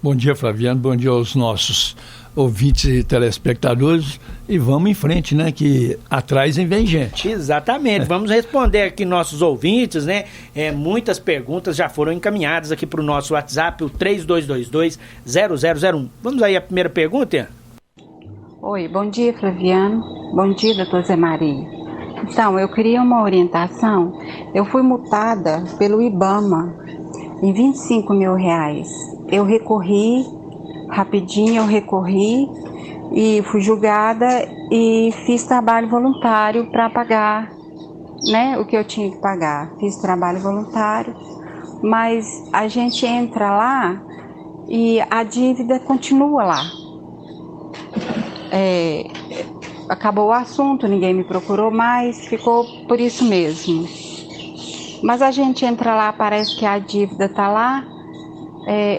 Bom dia, Flaviano, bom dia aos nossos ouvintes e telespectadores, e vamos em frente, né, que atrás vem gente. Exatamente, vamos responder aqui nossos ouvintes, né, muitas perguntas já foram encaminhadas aqui para o nosso WhatsApp, o 3222-0001. Vamos aí a primeira pergunta, Ian? Oi, bom dia, Flaviano, bom dia, doutor Zé Maria. Então, eu queria uma orientação. Eu fui multada pelo IBAMA em R$25 mil. Eu recorri, rapidinho eu recorri e fui julgada e fiz trabalho voluntário para pagar, né, o que eu tinha que pagar. Fiz trabalho voluntário, mas a gente entra lá e a dívida continua lá. Acabou o assunto, ninguém me procurou mais, ficou por isso mesmo. Mas a gente entra lá, parece que a dívida está lá.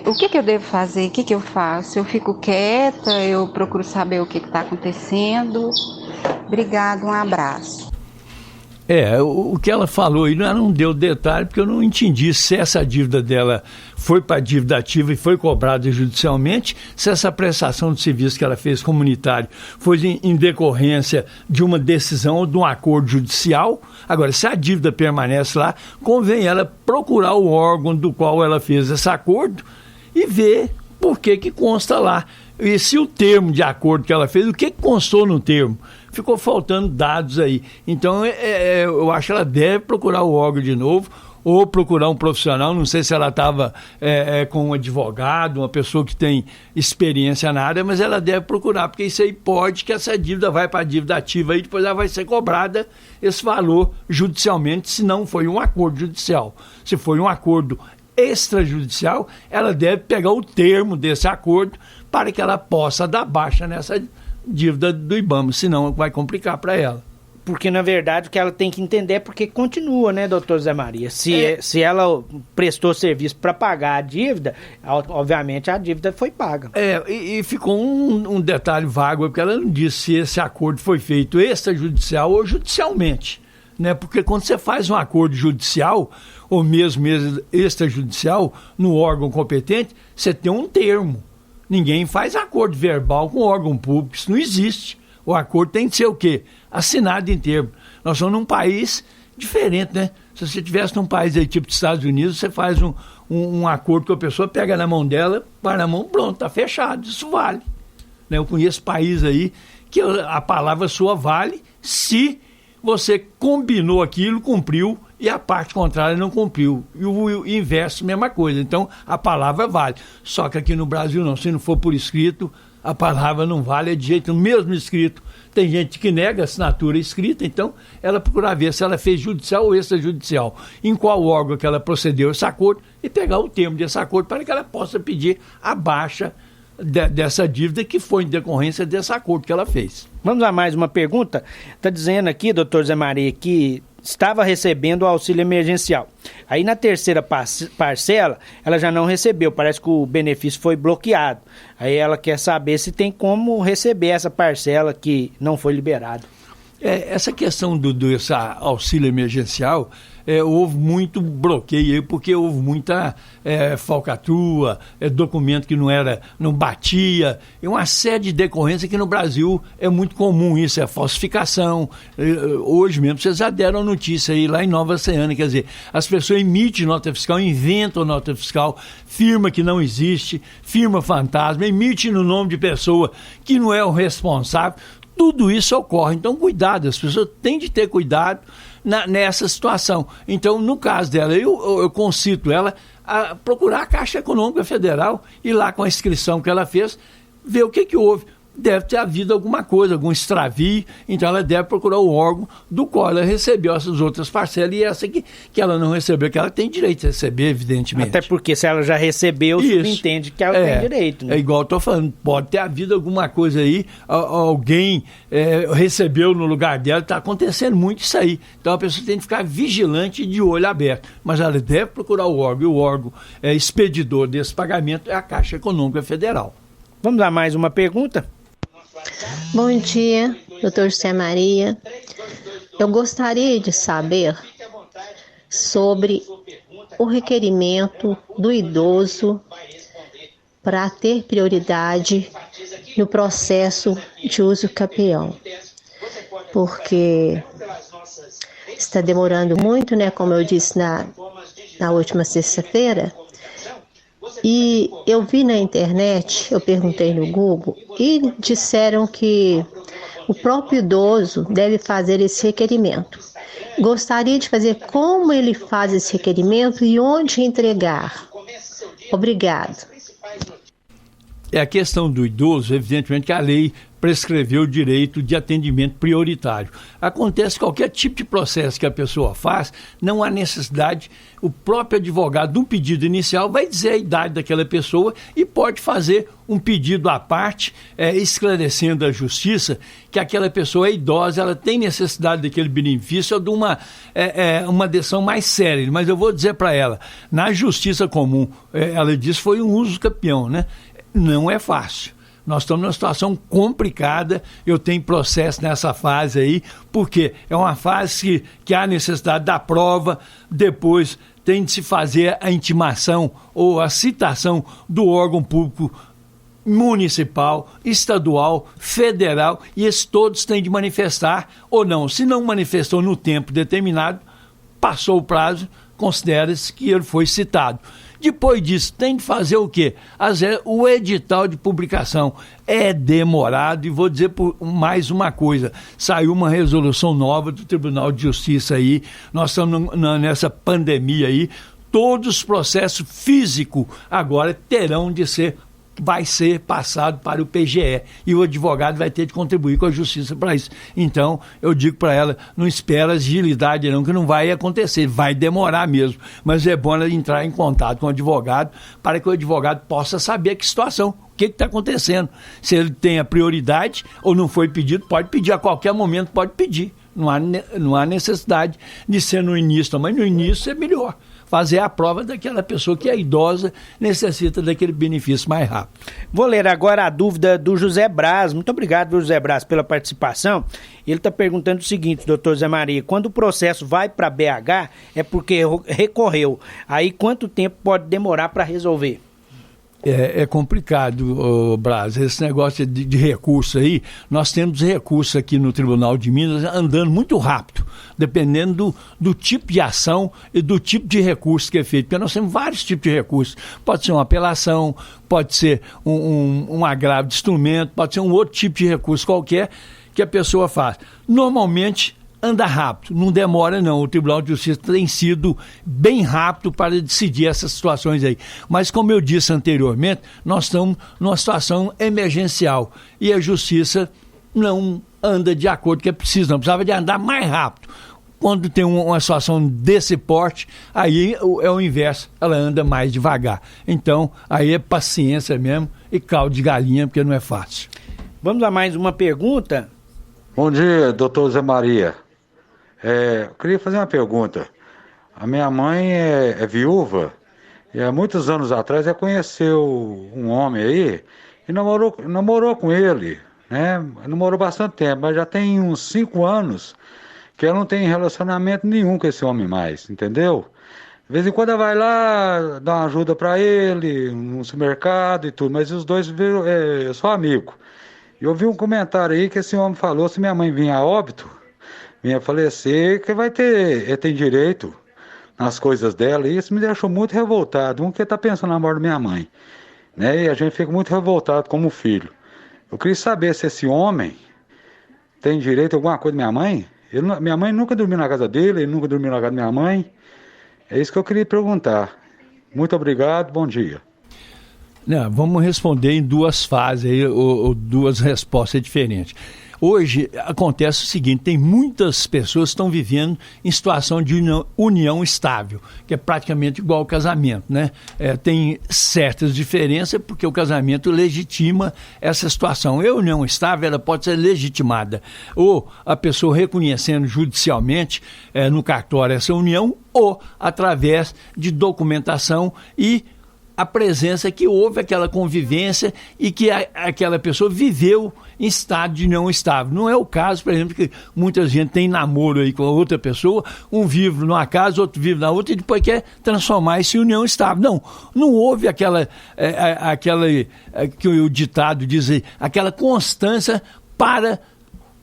O que eu devo fazer? O que eu faço? Eu fico quieta, eu procuro saber o que está acontecendo. Obrigada, um abraço. O que ela falou aí não deu detalhe, porque eu não entendi se essa dívida dela foi para a dívida ativa e foi cobrada judicialmente, se essa prestação de serviço que ela fez comunitário foi em decorrência de uma decisão ou de um acordo judicial. Agora, se a dívida permanece lá, convém ela procurar o órgão do qual ela fez esse acordo e ver por que consta lá. E se o termo de acordo que ela fez, o que constou no termo? Ficou faltando dados aí. Então, eu acho que ela deve procurar o órgão de novo, ou procurar um profissional. Não sei se ela estava com um advogado, uma pessoa que tem experiência na área, mas ela deve procurar, porque isso aí pode que essa dívida vai para a dívida ativa e depois ela vai ser cobrada esse valor judicialmente, se não foi um acordo judicial. Se foi um acordo extrajudicial, ela deve pegar o termo desse acordo para que ela possa dar baixa nessa dívida do IBAMA, senão vai complicar para ela. Porque, na verdade, o que ela tem que entender é porque continua, né, doutor Zé Maria? Se ela prestou serviço para pagar a dívida, obviamente a dívida foi paga. E ficou um detalhe vago, porque ela não disse se esse acordo foi feito extrajudicial ou judicialmente, né? Porque quando você faz um acordo judicial, ou mesmo extrajudicial, no órgão competente, você tem um termo. Ninguém faz acordo verbal com órgão público, isso não existe. O acordo tem que ser o quê? Assinado em termo. Nós somos num país diferente, né? Se você estivesse num país aí, tipo dos Estados Unidos, você faz um acordo com a pessoa, pega na mão dela, vai na mão, pronto, tá fechado, isso vale. Né? Eu conheço país aí que a palavra sua vale se você combinou aquilo, cumpriu, e a parte contrária não cumpriu. E o inverso, mesma coisa. Então, a palavra vale. Só que aqui no Brasil não. Se não for por escrito, a palavra não vale de jeito nenhum. Mesmo escrito, tem gente que nega a assinatura escrita, então ela procura ver se ela fez judicial ou extrajudicial, em qual órgão que ela procedeu esse acordo e pegar o termo desse acordo para que ela possa pedir a baixa dessa dívida que foi em decorrência desse acordo que ela fez. Vamos a mais uma pergunta. Está dizendo aqui, doutor Zé Maria, que estava recebendo o auxílio emergencial. Aí na terceira parcela, ela já não recebeu, parece que o benefício foi bloqueado. Aí ela quer saber se tem como receber essa parcela que não foi liberada. Essa questão desse auxílio emergencial, houve muito bloqueio aí, porque houve muita falcatrua, documento que não batia, e uma série de decorrências que no Brasil é muito comum isso, é falsificação. Hoje mesmo vocês já deram a notícia aí lá em Nova Ceana, quer dizer, as pessoas emitem nota fiscal, inventam nota fiscal, firma que não existe, firma fantasma, emite no nome de pessoa que não é o responsável. Tudo isso ocorre, então cuidado, as pessoas têm de ter cuidado nessa situação. Então, no caso dela, eu concito ela a procurar a Caixa Econômica Federal, ir lá com a inscrição que ela fez, ver o que houve. Deve ter havido alguma coisa, algum extravio, então ela deve procurar o órgão do qual ela recebeu essas outras parcelas, e essa que ela não recebeu, que ela tem direito de receber, evidentemente. Até porque se ela já recebeu, subentende que ela tem direito. Né? É igual eu estou falando, pode ter havido alguma coisa aí, alguém recebeu no lugar dela, está acontecendo muito isso aí. Então a pessoa tem que ficar vigilante e de olho aberto, mas ela deve procurar o órgão, e o órgão expedidor desse pagamento é a Caixa Econômica Federal. Vamos a mais uma pergunta? Bom dia, doutor Zé Maria. Eu gostaria de saber sobre o requerimento do idoso para ter prioridade no processo de uso capião, porque está demorando muito, né, como eu disse na última sexta-feira, e eu vi na internet, eu perguntei no Google, e disseram que o próprio idoso deve fazer esse requerimento. Gostaria de fazer como ele faz esse requerimento e onde entregar. Obrigado. É a questão do idoso, evidentemente que a lei prescreveu o direito de atendimento prioritário. Acontece qualquer tipo de processo que a pessoa faz, não há necessidade, o próprio advogado, no pedido inicial, vai dizer a idade daquela pessoa e pode fazer um pedido à parte, esclarecendo à justiça que aquela pessoa é idosa, ela tem necessidade daquele benefício ou de uma decisão mais séria. Mas eu vou dizer para ela, na justiça comum, ela disse que foi um uso campeão, né? Não é fácil. Nós estamos numa situação complicada, eu tenho processo nessa fase aí, porque é uma fase que há necessidade da prova, depois tem de se fazer a intimação ou a citação do órgão público municipal, estadual, federal, e esses todos têm de manifestar ou não. Se não manifestou no tempo determinado, passou o prazo, considera-se que ele foi citado. Depois disso, tem de fazer o quê? O edital de publicação é demorado, e vou dizer mais uma coisa, saiu uma resolução nova do Tribunal de Justiça aí, nós estamos nessa pandemia aí, todos os processos físicos agora vai ser passado para o PGE, e o advogado vai ter de contribuir com a justiça para isso. Então, eu digo para ela, não espera agilidade não, que não vai acontecer, vai demorar mesmo, mas é bom ela entrar em contato com o advogado, para que o advogado possa saber que situação, o que está acontecendo, se ele tem a prioridade ou não foi pedido, pode pedir a qualquer momento, pode pedir, não há necessidade de ser no início, mas no início é melhor fazer a prova daquela pessoa que é idosa, necessita daquele benefício mais rápido. Vou ler agora a dúvida do José Braz. Muito obrigado, José Braz, pela participação. Ele está perguntando o seguinte, doutor Zé Maria, quando o processo vai para BH, é porque recorreu. Aí quanto tempo pode demorar para resolver? É complicado, Braz, esse negócio de recurso aí, nós temos recursos aqui no Tribunal de Minas andando muito rápido, dependendo do tipo de ação e do tipo de recurso que é feito, porque nós temos vários tipos de recursos, pode ser uma apelação, pode ser um agravo de instrumento, pode ser um outro tipo de recurso qualquer que a pessoa faz. Normalmente anda rápido, não demora não, o Tribunal de Justiça tem sido bem rápido para decidir essas situações aí, mas como eu disse anteriormente, nós estamos numa situação emergencial e a Justiça não anda de acordo com o que é preciso, não, precisava de andar mais rápido. Quando tem uma situação desse porte, aí é o inverso, ela anda mais devagar. Então, aí é paciência mesmo e caldo de galinha, porque não é fácil. Vamos a mais uma pergunta? Bom dia, doutor Zé Maria. Eu queria fazer uma pergunta. A minha mãe é viúva e há muitos anos atrás ela conheceu um homem aí e namorou com ele, né? Namorou bastante tempo, mas já tem uns 5 anos que ela não tem relacionamento nenhum com esse homem mais, entendeu? De vez em quando ela vai lá, dá uma ajuda para ele, no supermercado e tudo, mas os dois viram só amigo. Eu vi um comentário aí que esse homem falou, se minha mãe vinha a óbito, vinha falecer, que ele tem direito nas coisas dela, e isso me deixou muito revoltado, porque está pensando na morte da minha mãe, né? E a gente fica muito revoltado como filho. Eu queria saber se esse homem tem direito a alguma coisa da minha mãe. Minha mãe nunca dormiu na casa dele, ele nunca dormiu na casa da minha mãe. É isso que eu queria perguntar. Muito obrigado, bom dia. Vamos responder em duas fases, ou duas respostas diferentes. Hoje acontece o seguinte, tem muitas pessoas que estão vivendo em situação de união estável, que é praticamente igual ao casamento, né? Tem certas diferenças porque o casamento legitima essa situação. E a união estável ela pode ser legitimada ou a pessoa reconhecendo judicialmente no cartório essa união ou através de documentação e a presença que houve aquela convivência e que aquela pessoa viveu em estado de não estável. Não é o caso, por exemplo, que muita gente tem namoro aí com a outra pessoa, um vive numa casa, outro vive na outra e depois quer transformar isso em união estável. Não houve aquela que o ditado diz aí, aquela constância para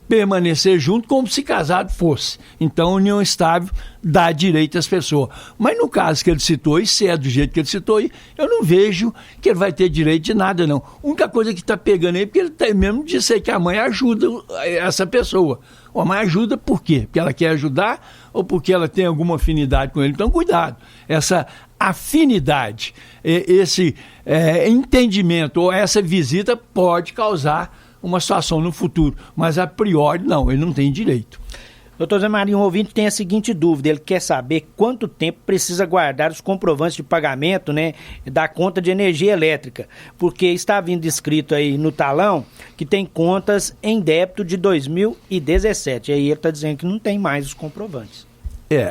permanecer junto como se casado fosse. Então, a união estável dá direito às pessoas. Mas no caso que ele citou, e se é do jeito que ele citou, eu não vejo que ele vai ter direito de nada, não. A única coisa que está pegando aí, porque ele tá mesmo disse aí que a mãe ajuda essa pessoa. A mãe ajuda por quê? Porque ela quer ajudar ou porque ela tem alguma afinidade com ele? Então, cuidado. Essa afinidade, esse entendimento ou essa visita pode causar uma situação no futuro, mas a priori não, ele não tem direito. Doutor Zé Maria, um ouvinte tem a seguinte dúvida, ele quer saber quanto tempo precisa guardar os comprovantes de pagamento, né, da conta de energia elétrica, porque está vindo escrito aí no talão que tem contas em débito de 2017, aí ele está dizendo que não tem mais os comprovantes.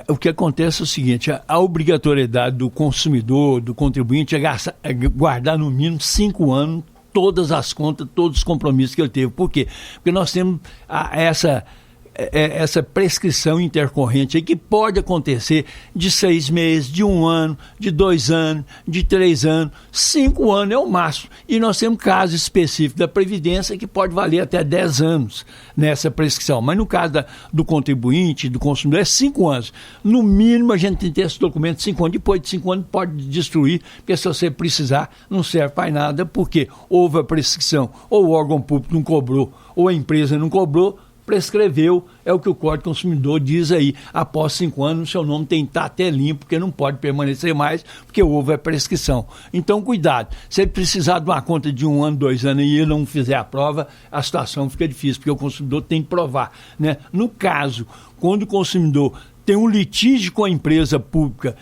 O que acontece é o seguinte, a obrigatoriedade do consumidor, do contribuinte é guardar no mínimo 5 anos todas as contas, todos os compromissos que ele teve. Por quê? Porque nós temos essa prescrição intercorrente aí que pode acontecer de 6 meses, de 1 ano, de 2 anos, de 3 anos, 5 anos é o máximo. E nós temos casos específicos da Previdência que pode valer até 10 anos nessa prescrição. Mas no caso do contribuinte, do consumidor, é 5 anos. No mínimo a gente tem que ter esse documento de 5 anos. Depois de 5 anos pode destruir, porque se você precisar não serve para nada, porque houve a prescrição, ou o órgão público não cobrou, ou a empresa não cobrou, prescreveu, é o que o Código do Consumidor diz aí. Após 5 anos, o seu nome tem que estar até limpo, porque não pode permanecer mais, porque houve a prescrição. Então, cuidado. Se ele precisar de uma conta de 1 ano, 2 anos e ele não fizer a prova, a situação fica difícil, porque o consumidor tem que provar, né? No caso, quando o consumidor tem um litígio com a empresa pública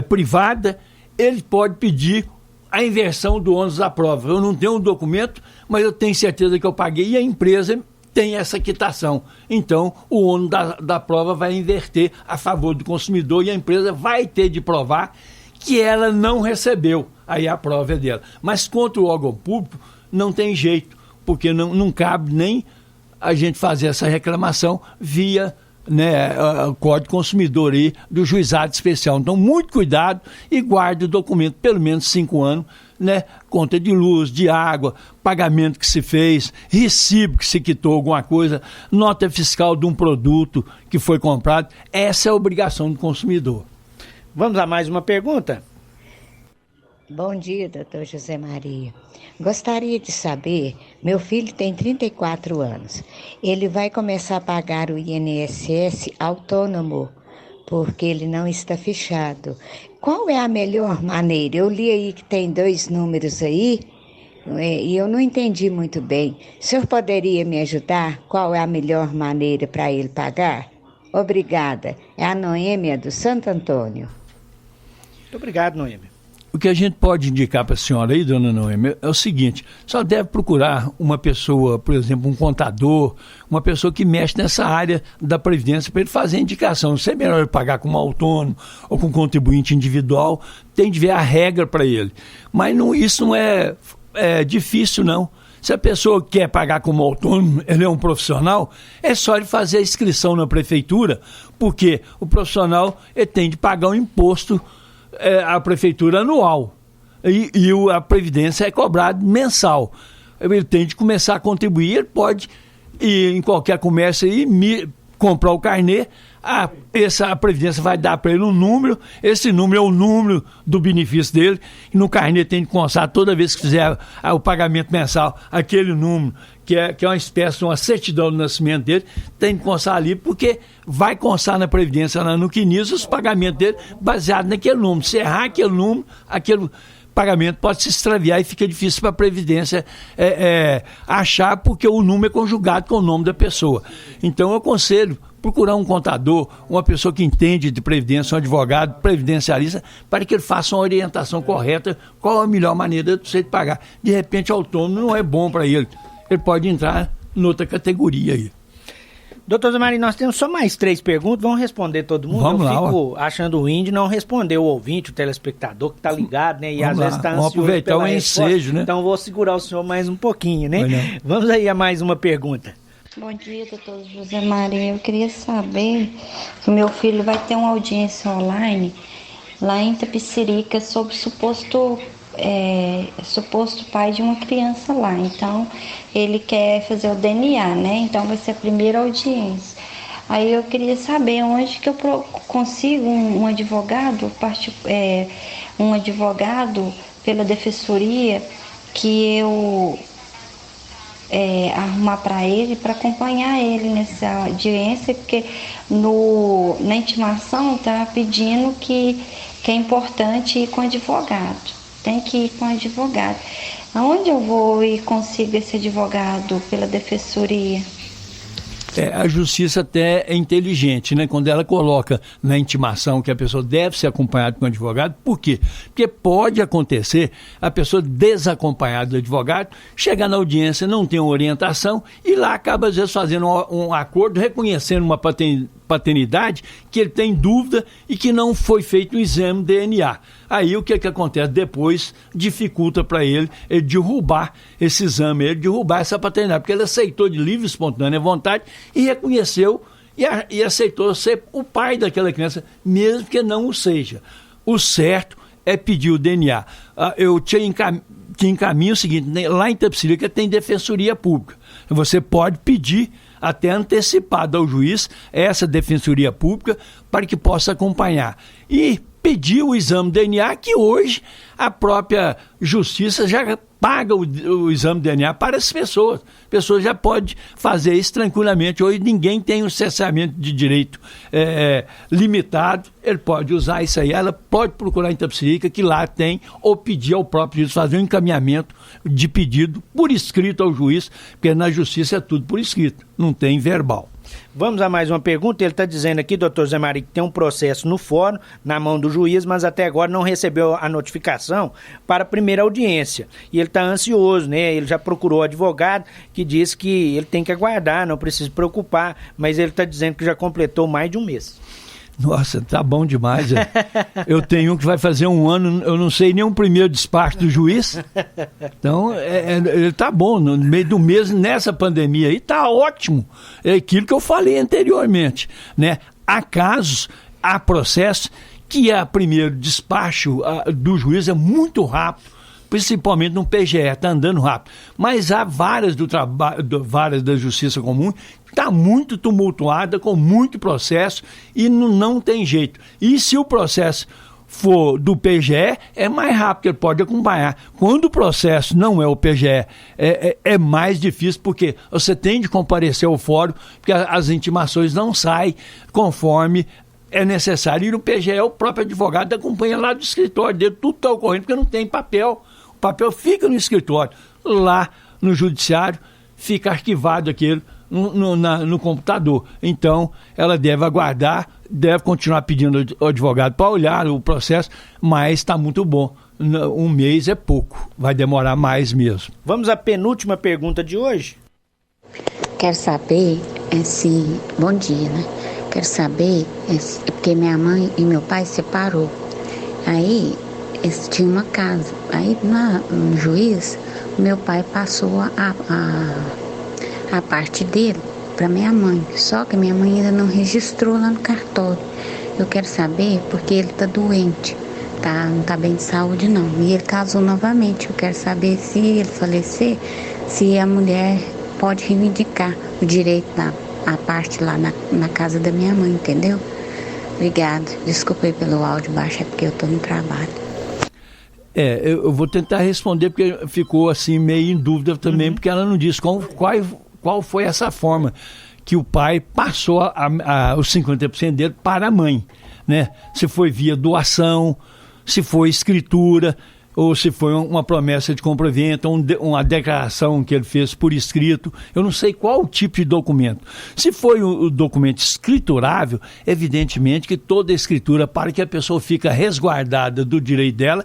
privada, ele pode pedir a inversão do ônus da prova. Eu não tenho um documento, mas eu tenho certeza que eu paguei e a empresa tem essa quitação. Então, o ônus da prova vai inverter a favor do consumidor e a empresa vai ter de provar que ela não recebeu. Aí a prova é dela. Mas contra o órgão público não tem jeito, porque não cabe nem a gente fazer essa reclamação via, né, o Código Consumidor aí do juizado especial. Então, muito cuidado e guarde o documento pelo menos 5 anos, né? Conta de luz, de água, pagamento que se fez, recibo que se quitou alguma coisa, nota fiscal de um produto que foi comprado. Essa é a obrigação do consumidor. Vamos a mais uma pergunta? Bom dia, doutor José Maria. Gostaria de saber, meu filho tem 34 anos, ele vai começar a pagar o INSS autônomo, porque ele não está fichado. Qual é a melhor maneira? Eu li aí que tem 2 números aí e eu não entendi muito bem. O senhor poderia me ajudar? Qual é a melhor maneira para ele pagar? Obrigada. É a Noêmia do Santo Antônio. Muito obrigado, Noêmia. O que a gente pode indicar para a senhora aí, dona Noêmia, é o seguinte: só deve procurar uma pessoa, por exemplo, um contador, uma pessoa que mexe nessa área da Previdência para ele fazer a indicação. Se é melhor ele pagar como autônomo ou com contribuinte individual, tem de ver a regra para ele. Mas isso não é difícil, não. Se a pessoa quer pagar como autônomo, ele é um profissional, é só ele fazer a inscrição na prefeitura, porque o profissional ele tem de pagar um imposto a prefeitura anual e a Previdência é cobrada mensal. Ele tem de começar a contribuir, ele pode ir em qualquer comércio e comprar o carnê, a Previdência vai dar para ele um número, esse número é o número do benefício dele, e no carnê tem de constar toda vez que fizer o pagamento mensal, aquele número, que é uma espécie de uma certidão do nascimento dele, tem de constar ali, porque vai constar na Previdência, no CNIS, os pagamentos dele baseado naquele número. Se errar aquele número, aquele pagamento pode se extraviar e fica difícil para a Previdência achar, porque o número é conjugado com o nome da pessoa. Então eu aconselho procurar um contador, uma pessoa que entende de previdência, um advogado previdencialista, para que ele faça uma orientação correta, qual a melhor maneira de você pagar. De repente, autônomo não é bom para ele. Ele pode entrar em outra categoria aí. Doutor Zé Maria, nós temos só mais 3 perguntas, vamos responder todo mundo. Vamos lá, fico achando ruim de não responder o ouvinte, o telespectador que tá ligado, né? E vamos às lá. vezes tá Vamos ansioso aproveitar pela o ensejo, né? Então vou segurar o senhor mais um pouquinho, né? Vamos aí a mais uma pergunta. Bom dia, doutor José Maria. Eu queria saber que o meu filho vai ter uma audiência online lá em Itapecerica sobre suposto pai de uma criança lá. Então, ele quer fazer o DNA, né? Então, vai ser a primeira audiência. Aí eu queria saber onde que eu consigo um advogado, um advogado pela defensoria que eu arrumar para ele, para acompanhar ele nessa audiência, porque na intimação está pedindo que é importante ir com advogado. Tem que ir com advogado. Aonde eu vou e consigo esse advogado pela defensoria? A justiça até é inteligente, né? Quando ela coloca na intimação que a pessoa deve ser acompanhada com um advogado. Por quê? Porque pode acontecer a pessoa desacompanhada do advogado, chegar na audiência, não tem uma orientação e lá acaba às vezes fazendo um acordo, reconhecendo uma paternidade que ele tem dúvida e que não foi feito o exame DNA. Aí o que acontece? Depois dificulta para ele derrubar esse exame, ele derrubar essa paternidade, porque ele aceitou de livre e espontânea vontade e reconheceu e aceitou ser o pai daquela criança, mesmo que não o seja. O certo é pedir o DNA. Eu te encaminho o seguinte, lá em Itapecerica tem defensoria pública. Você pode pedir até antecipada ao juiz essa defensoria pública para que possa acompanhar. E pedir o exame DNA, que hoje a própria justiça já paga o exame DNA para as pessoas. A pessoa já pode fazer isso tranquilamente. Hoje ninguém tem um cessamento de direito limitado, ele pode usar isso aí. Ela pode procurar em Itapecerica, que lá tem, ou pedir ao próprio juiz, fazer um encaminhamento de pedido por escrito ao juiz, porque na justiça é tudo por escrito, não tem verbal. Vamos a mais uma pergunta. Ele está dizendo aqui, doutor Zé Maria, que tem um processo no fórum, na mão do juiz, mas até agora não recebeu a notificação para a primeira audiência. E ele está ansioso, né? Ele já procurou o advogado, que diz que ele tem que aguardar, não precisa se preocupar, mas ele está dizendo que já completou mais de um mês. Nossa, tá bom demais. Eu tenho um que vai fazer 1 ano, eu não sei nem o primeiro despacho do juiz. Então, ele tá bom, no meio do mês, nessa pandemia aí, tá ótimo. É aquilo que eu falei anteriormente, né? Há casos, há processos que o primeiro despacho do juiz é muito rápido, principalmente no PGE, está andando rápido. Mas há várias várias da Justiça Comum, está muito tumultuada, com muito processo e não tem jeito. E se o processo for do PGE, é mais rápido, ele pode acompanhar. Quando o processo não é o PGE, é mais difícil, porque você tem de comparecer ao fórum, porque as intimações não saem conforme é necessário. E no PGE, o próprio advogado acompanha lá do escritório dele, tudo está ocorrendo, porque não tem papel. O papel fica no escritório. Lá no judiciário, fica arquivado aquilo no computador. Então, ela deve aguardar, deve continuar pedindo ao advogado para olhar o processo, mas está muito bom. 1 mês é pouco, vai demorar mais mesmo. Vamos à penúltima pergunta de hoje. Quero saber se... Bom dia, né? Quero saber, porque minha mãe e meu pai separou. Aí, eles tinham uma casa. Aí, no juiz, meu pai passou a parte dele para minha mãe. Só que minha mãe ainda não registrou lá no cartório. Eu quero saber porque ele está doente, tá? Não está bem de saúde, não. E ele casou novamente. Eu quero saber, se ele falecer, se a mulher pode reivindicar o direito a parte lá na casa da minha mãe, entendeu? Obrigada. Desculpa aí pelo áudio baixo, é porque eu estou no trabalho. Eu vou tentar responder, porque ficou assim meio em dúvida também, porque ela não disse qual foi essa forma que o pai passou os 50% dele para a mãe, né? Se foi via doação, se foi escritura, ou se foi uma promessa de compra-venda, uma declaração que ele fez por escrito. Eu não sei qual o tipo de documento. Se foi o documento escriturável, evidentemente que toda a escritura, para que a pessoa fique resguardada do direito dela,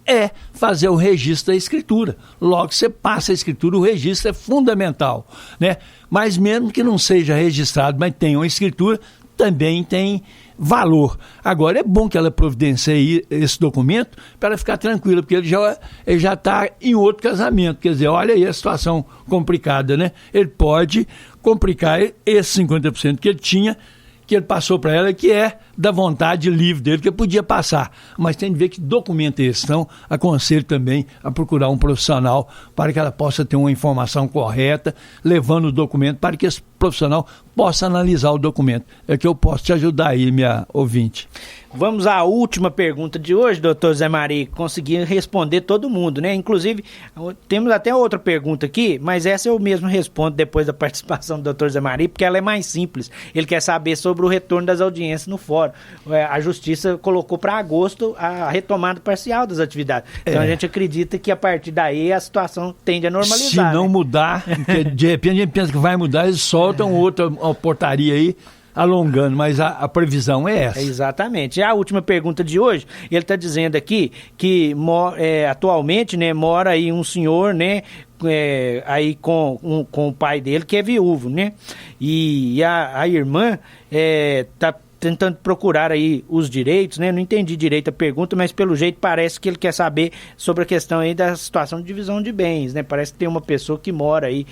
é fazer o registro da escritura. Logo que você passa a escritura, o registro é fundamental, né? Mas mesmo que não seja registrado, mas tenha uma escritura, também tem valor. Agora, é bom que ela providencie esse documento para ela ficar tranquila, porque ele já está em outro casamento. Quer dizer, olha aí a situação complicada, né? Ele pode complicar esse 50% que ele tinha, que ele passou para ela, que é da vontade livre dele, que ele podia passar. Mas tem que ver que documento é esse. Então, aconselho também a procurar um profissional para que ela possa ter uma informação correta, levando o documento para que esse profissional possa analisar o documento. É que eu posso te ajudar aí, minha ouvinte. Vamos à última pergunta de hoje, doutor Zé Maria. Consegui responder todo mundo, né? Inclusive, temos até outra pergunta aqui, mas essa eu mesmo respondo depois da participação do doutor Zé Maria, porque ela é mais simples. Ele quer saber sobre o retorno das audiências no fórum. A Justiça colocou para agosto a retomada parcial das atividades. Então a gente acredita que a partir daí a situação tende a normalizar. Se não mudar, porque de repente a gente pensa que vai mudar, eles soltam outra portaria aí, alongando, mas a previsão é essa. Exatamente. E a última pergunta de hoje, ele está dizendo aqui que atualmente, né, mora aí um senhor, né, aí com o pai dele, que é viúvo, né? E a irmã está tentando procurar aí os direitos, né? Não entendi direito a pergunta, mas pelo jeito parece que ele quer saber sobre a questão aí da situação de divisão de bens, né? Parece que tem uma pessoa que mora aí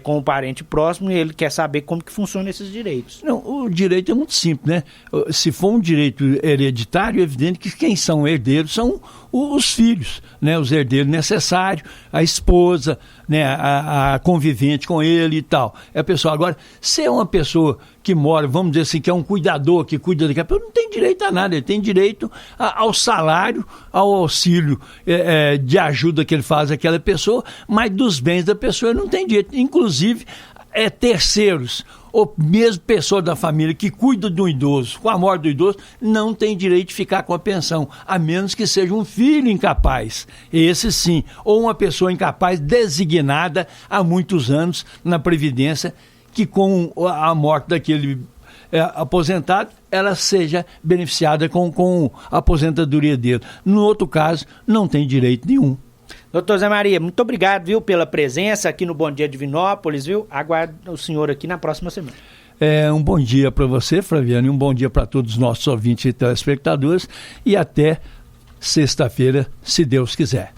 com um parente próximo e ele quer saber como que funcionam esses direitos. Não, o direito é muito simples, né? Se for um direito hereditário, é evidente que quem são herdeiros são os filhos, né? Os herdeiros necessários, a esposa, né? A convivente com ele e tal. É a pessoa. Agora, se é uma pessoa que mora, vamos dizer assim, que é um cuidador, que cuida daquela pessoa, não tem direito a nada, ele tem direito ao salário, ao auxílio de ajuda que ele faz àquela pessoa, mas dos bens da pessoa ele não tem direito. Inclusive, terceiros, ou mesmo pessoa da família que cuida de um idoso, com a morte do idoso, não tem direito de ficar com a pensão, a menos que seja um filho incapaz, esse sim, ou uma pessoa incapaz designada há muitos anos na Previdência, que com a morte daquele aposentado, ela seja beneficiada com a aposentadoria dele. No outro caso, não tem direito nenhum. Doutor Zé Maria, muito obrigado, viu, pela presença aqui no Bom Dia Divinópolis, viu? Aguardo o senhor aqui na próxima semana. Um bom dia para você, Flaviano, e um bom dia para todos os nossos ouvintes e telespectadores, e até sexta-feira, se Deus quiser.